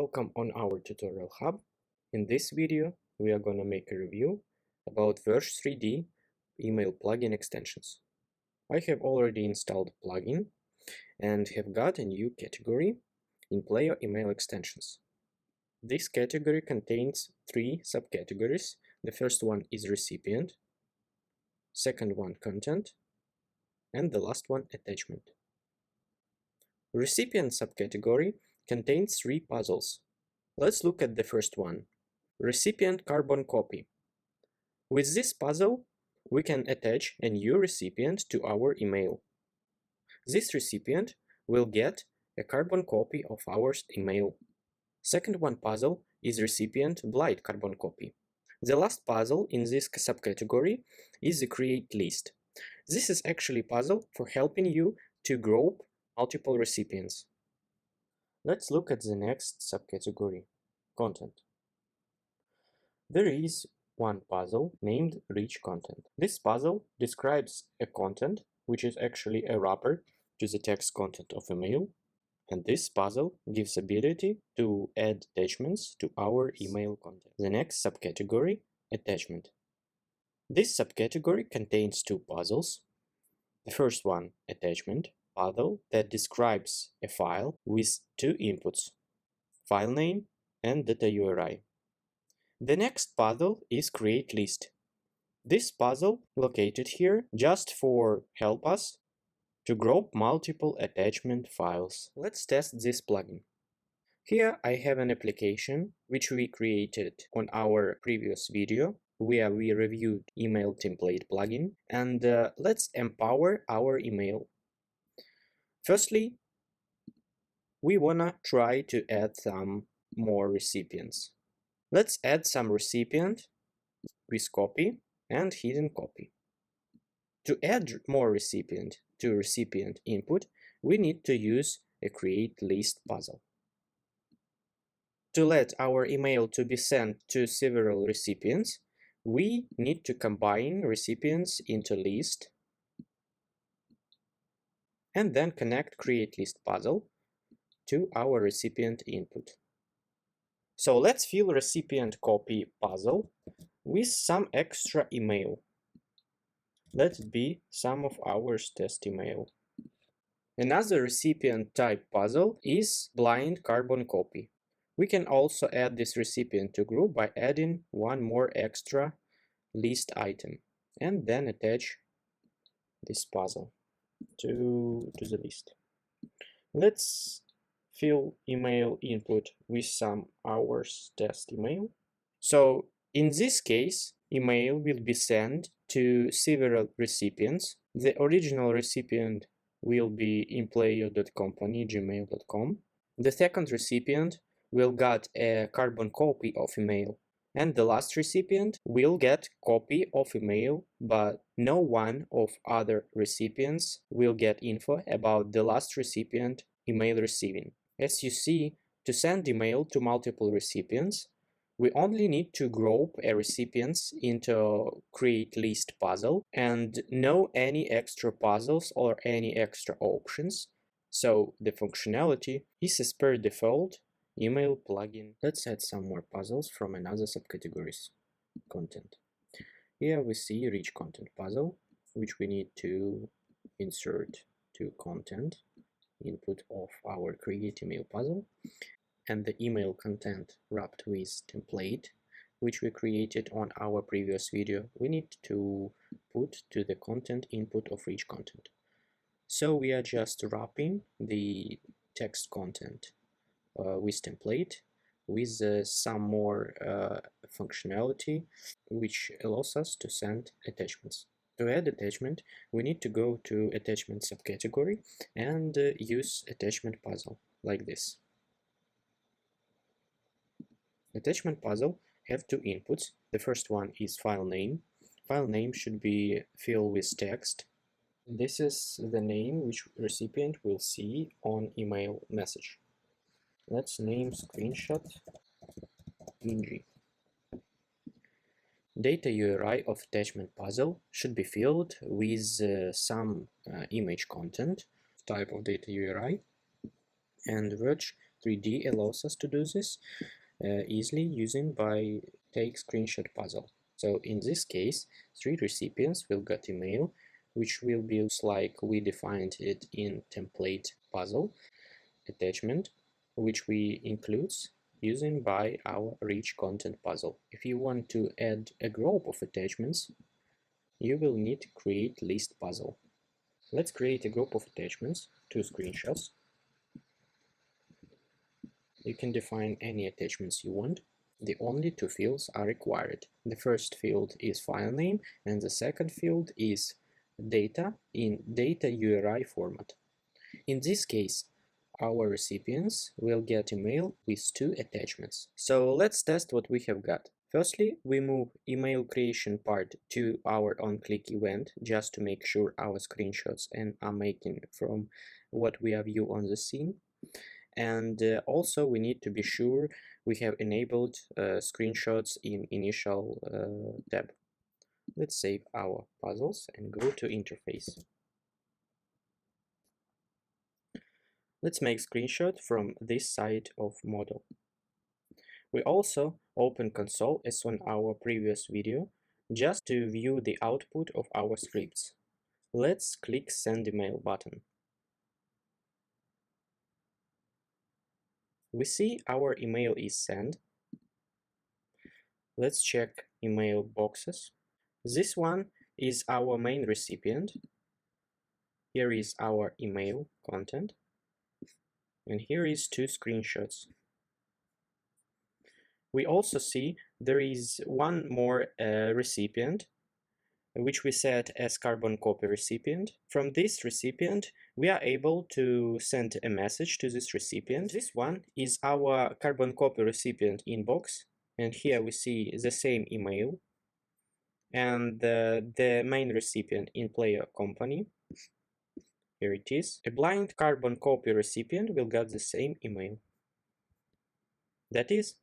Welcome on our tutorial hub. In this video, we are going to make a review about Verge3D email plugin extensions. I have already installed the plugin and have got a new category, Inplayo email extensions. This category contains three subcategories. The first one is recipient, second one content, and the last one attachment. Recipient subcategory contains three puzzles. Let's look at the first one, recipient carbon copy. With this puzzle, we can attach a new recipient to our email. This recipient will get a carbon copy of our email. Second one puzzle is recipient blind carbon copy. The last puzzle in this subcategory is the create list. This is actually a puzzle for helping you to group multiple recipients. Let's look at the next subcategory, content. There is one puzzle named rich content. This puzzle describes a content which is actually a wrapper to the text content of a mail, and this puzzle gives ability to add attachments to our email content. The next subcategory, attachment. This subcategory contains two puzzles. The first one, attachment puzzle, that describes a file with two inputs, file name and data URI. The next puzzle is create list. This puzzle located here just for help us to group multiple attachment files. Let's test this plugin. Here I have an application which we created on our previous video where we reviewed email template plugin, and let's empower our email. Firstly, we wanna try to add some more recipients. Let's add some recipient with copy and hidden copy. To add more recipient to recipient input, we need to use a create list puzzle. To let our email to be sent to several recipients, we need to combine recipients into list and then connect create list puzzle to our recipient input. So let's fill recipient copy puzzle with some extra email. Let it be some of our test email. Another recipient type puzzle is blind carbon copy. We can also add this recipient to group by adding one more extra list item and then attach this puzzle to the list. Let's fill email input with some hours test email. So in this case, email will be sent to several recipients. The original recipient will be inplayo.company@gmail.com. The second recipient will get a carbon copy of email, and the last recipient will get copy of email, but no one of other recipients will get info about the last recipient email receiving. As you see, to send email to multiple recipients, we only need to group a recipients into create list puzzle and no any extra puzzles or any extra options. So the functionality is as per default email plugin. Let's add some more puzzles from another subcategories. Content. Here we see rich content puzzle, which we need to insert to content input of our create email puzzle, and the email content wrapped with template which we created on our previous video, we need to put to the content input of rich content. So we are just wrapping the text content with template with some more functionality which allows us to send attachments. To add attachment, we need to go to attachment subcategory and use attachment puzzle like this. Attachment puzzle have two inputs. The first one is file name. File name should be filled with text. This is the name which recipient will see on email message. Let's name screenshot PNG. Data URI of attachment puzzle should be filled with some image content, type of data URI, and Verge Verge3D allows us to do this easily using by take screenshot puzzle. So in this case, 3 recipients will get email, which will be like we defined it in template puzzle attachment, which we includes using by our rich content puzzle. If you want to add a group of attachments, you will need to create list puzzle. Let's create a group of attachments, 2 screenshots. You can define any attachments you want. The only 2 fields are required. The first field is file name and the second field is data in data URI format. In this case, our recipients will get email with 2 attachments. So let's test what we have got. Firstly, we move email creation part to our onClick event just to make sure our screenshots are making from what we have viewed on the scene. And also we need to be sure we have enabled screenshots in initial tab. Let's save our puzzles and go to interface. Let's make screenshot from this side of model. We also open console as on our previous video just to view the output of our scripts. Let's click send email button. We see our email is sent. Let's check email boxes. This one is our main recipient. Here is our email content. And here is 2 screenshots. We also see there is one more recipient, which we set as carbon copy recipient. From this recipient, we are able to send a message to this recipient. This one is our carbon copy recipient inbox. And here we see the same email. And the main recipient Inplayo company. Here it is. A blind carbon copy recipient will get the same email. That is